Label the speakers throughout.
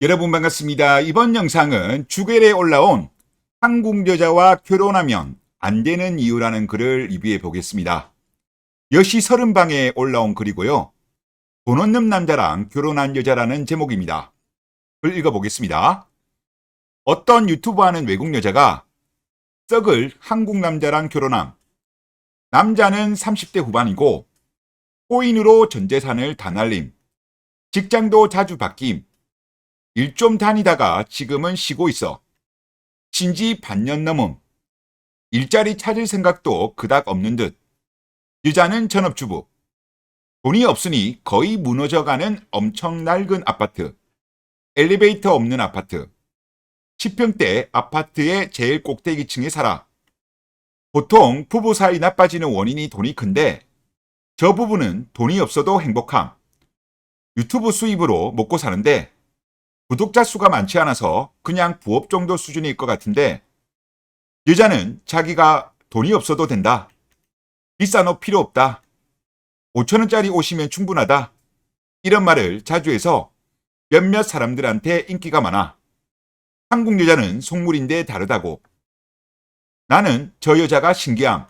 Speaker 1: 여러분 반갑습니다. 이번 영상은 주겔에 올라온 한국 여자와 결혼하면 안 되는 이유라는 글을 리뷰해 보겠습니다. 여시 30방에 올라온 글이고요. 돈 없는 남자랑 결혼한 여자라는 제목입니다. 글 읽어보겠습니다. 어떤 유튜브 하는 외국 여자가 썩을 한국 남자랑 결혼함. 남자는 30대 후반이고 코인으로 전 재산을 다 날림. 직장도 자주 바뀜. 일 좀 다니다가 지금은 쉬고 있어. 신지 반년 넘음. 일자리 찾을 생각도 그닥 없는 듯. 여자는 전업주부. 돈이 없으니 거의 무너져가는 엄청 낡은 아파트. 엘리베이터 없는 아파트. 10평대 아파트의 제일 꼭대기층에 살아. 보통 부부 사이 나빠지는 원인이 돈이 큰데 저 부부는 돈이 없어도 행복함. 유튜브 수입으로 먹고 사는데 구독자 수가 많지 않아서 그냥 부업 정도 수준일 것 같은데 여자는 자기가 돈이 없어도 된다. 비싼 옷 필요 없다. 5천원짜리 옷이면 충분하다. 이런 말을 자주 해서 몇몇 사람들한테 인기가 많아. 한국 여자는 속물인데 다르다고. 나는 저 여자가 신기함.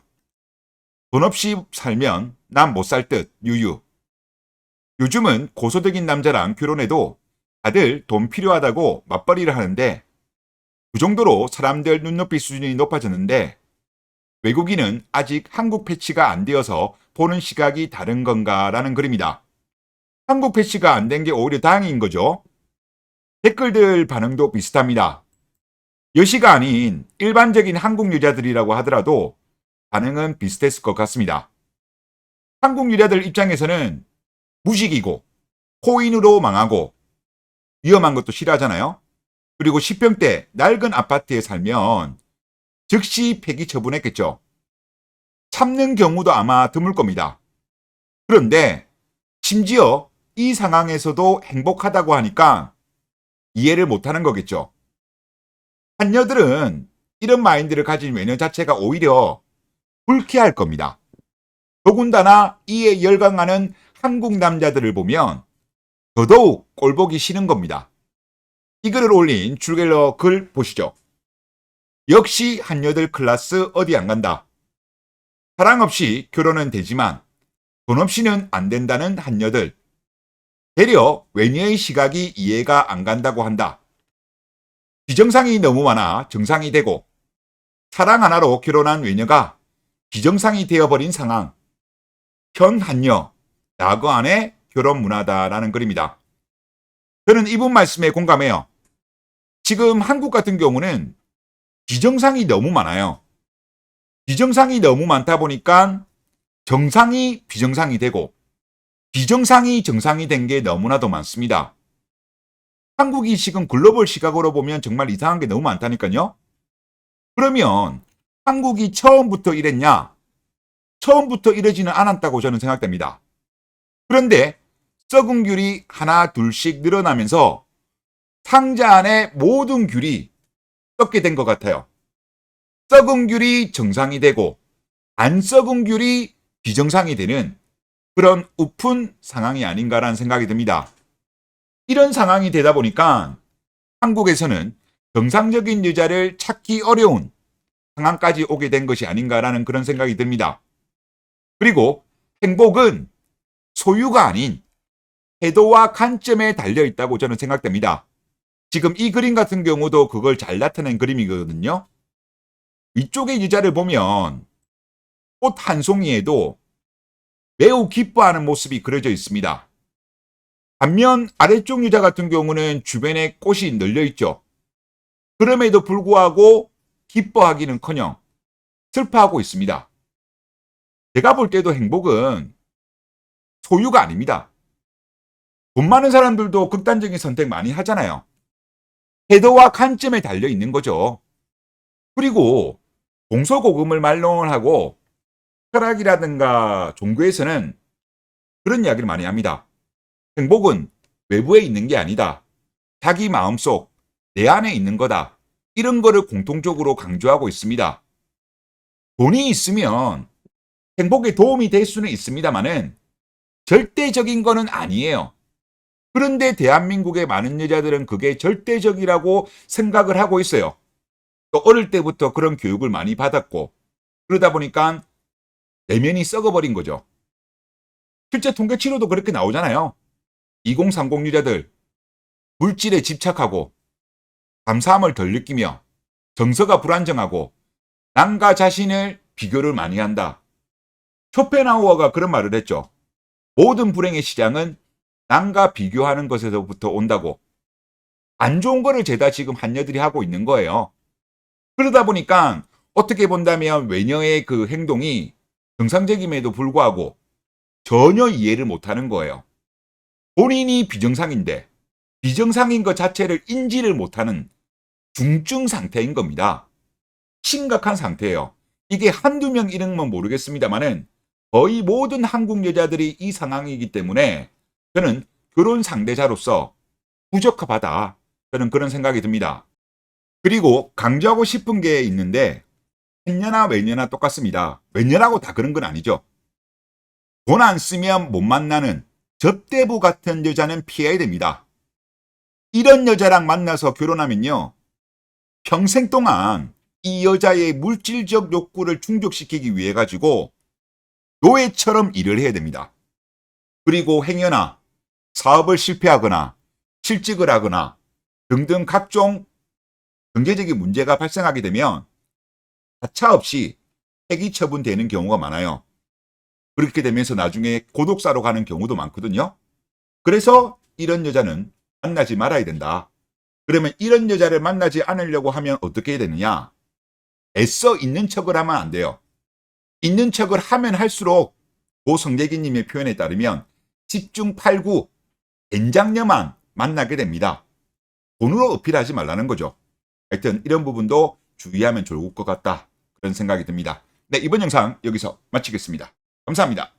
Speaker 1: 돈 없이 살면 난 못 살 듯 유유. 요즘은 고소득인 남자랑 결혼해도 다들 돈 필요하다고 맞벌이를 하는데 그 정도로 사람들 눈높이 수준이 높아졌는데 외국인은 아직 한국 패치가 안 되어서 보는 시각이 다른 건가라는 글입니다. 한국 패치가 안 된 게 오히려 다행인 거죠. 댓글들 반응도 비슷합니다. 여시가 아닌 일반적인 한국 여자들이라고 하더라도 반응은 비슷했을 것 같습니다. 한국 여자들 입장에서는 무식이고 코인으로 망하고 위험한 것도 싫어하잖아요. 그리고 10평대 낡은 아파트에 살면 즉시 폐기 처분했겠죠. 참는 경우도 아마 드물 겁니다. 그런데 심지어 이 상황에서도 행복하다고 하니까 이해를 못하는 거겠죠. 한여들은 이런 마인드를 가진 외녀 자체가 오히려 불쾌할 겁니다. 더군다나 이에 열광하는 한국 남자들을 보면 더더욱 꼴보기 싫은 겁니다. 이 글을 올린 줄갤러 글 보시죠. 역시 한여들 클래스 어디 안 간다. 사랑 없이 결혼은 되지만 돈 없이는 안 된다는 한여들. 되려 외녀의 시각이 이해가 안 간다고 한다. 비정상이 너무 많아 정상이 되고 사랑 하나로 결혼한 외녀가 비정상이 되어버린 상황. 현 한여, 낙어 안에 결혼 문화다라는 글입니다. 저는 이분 말씀에 공감해요. 지금 한국 같은 경우는 비정상이 너무 많아요. 비정상이 너무 많다 보니까 정상이 비정상이 되고 비정상이 정상이 된 게 너무나도 많습니다. 한국이 지금 글로벌 시각으로 보면 정말 이상한 게 너무 많다니까요. 그러면 한국이 처음부터 이랬냐? 처음부터 이러지는 않았다고 저는 생각됩니다. 그런데 썩은 귤이 하나 둘씩 늘어나면서 상자 안에 모든 귤이 썩게 된 것 같아요. 썩은 귤이 정상이 되고 안 썩은 귤이 비정상이 되는 그런 우픈 상황이 아닌가라는 생각이 듭니다. 이런 상황이 되다 보니까 한국에서는 정상적인 여자를 찾기 어려운 상황까지 오게 된 것이 아닌가라는 그런 생각이 듭니다. 그리고 행복은 소유가 아닌 태도와 관점에 달려 있다고 저는 생각됩니다. 지금 이 그림 같은 경우도 그걸 잘 나타낸 그림이거든요. 위쪽의 여자를 보면 꽃 한 송이에도 매우 기뻐하는 모습이 그려져 있습니다. 반면 아래쪽 여자 같은 경우는 주변에 꽃이 널려 있죠. 그럼에도 불구하고 기뻐하기는커녕 슬퍼하고 있습니다. 제가 볼 때도 행복은 소유가 아닙니다. 돈 많은 사람들도 극단적인 선택 많이 하잖아요. 태도와 관점에 달려 있는 거죠. 그리고 동서고금을 말론을 하고 철학이라든가 종교에서는 그런 이야기를 많이 합니다. 행복은 외부에 있는 게 아니다. 자기 마음속, 내 안에 있는 거다. 이런 거를 공통적으로 강조하고 있습니다. 돈이 있으면 행복에 도움이 될 수는 있습니다만은 절대적인 거는 아니에요. 그런데 대한민국의 많은 여자들은 그게 절대적이라고 생각을 하고 있어요. 또 어릴 때부터 그런 교육을 많이 받았고 그러다 보니까 내면이 썩어버린 거죠. 실제 통계치료도 그렇게 나오잖아요. 2030 유자들 물질에 집착하고 감사함을 덜 느끼며 정서가 불안정하고 남과 자신을 비교를 많이 한다. 쇼펜하우어가 그런 말을 했죠. 모든 불행의 시장은 남과 비교하는 것에서부터 온다고. 안 좋은 거를 죄다 지금 한여들이 하고 있는 거예요. 그러다 보니까 어떻게 본다면 외녀의 그 행동이 정상적임에도 불구하고 전혀 이해를 못하는 거예요. 본인이 비정상인데 비정상인 것 자체를 인지를 못하는 중증 상태인 겁니다. 심각한 상태예요. 이게 한두 명 이름은 모르겠습니다만은 거의 모든 한국 여자들이 이 상황이기 때문에 저는 결혼 상대자로서 부적합하다. 저는 그런 생각이 듭니다. 그리고 강조하고 싶은 게 있는데 행여나 외녀나 똑같습니다. 외녀라고 다 그런 건 아니죠. 돈 안 쓰면 못 만나는 접대부 같은 여자는 피해야 됩니다. 이런 여자랑 만나서 결혼하면요. 평생 동안 이 여자의 물질적 욕구를 충족시키기 위해 가지고 노예처럼 일을 해야 됩니다. 그리고 행여나 사업을 실패하거나 실직을 하거나 등등 각종 경제적인 문제가 발생하게 되면 가차없이 폐기 처분되는 경우가 많아요. 그렇게 되면서 나중에 고독사로 가는 경우도 많거든요. 그래서 이런 여자는 만나지 말아야 된다. 그러면 이런 여자를 만나지 않으려고 하면 어떻게 해야 되느냐? 애써 있는 척을 하면 안 돼요. 있는 척을 하면 할수록 고성재기님의 표현에 따르면 10중 8구 엔장녀만 만나게 됩니다. 돈으로 어필하지 말라는 거죠. 하여튼 이런 부분도 주의하면 좋을 것 같다. 그런 생각이 듭니다. 네, 이번 영상 여기서 마치겠습니다. 감사합니다.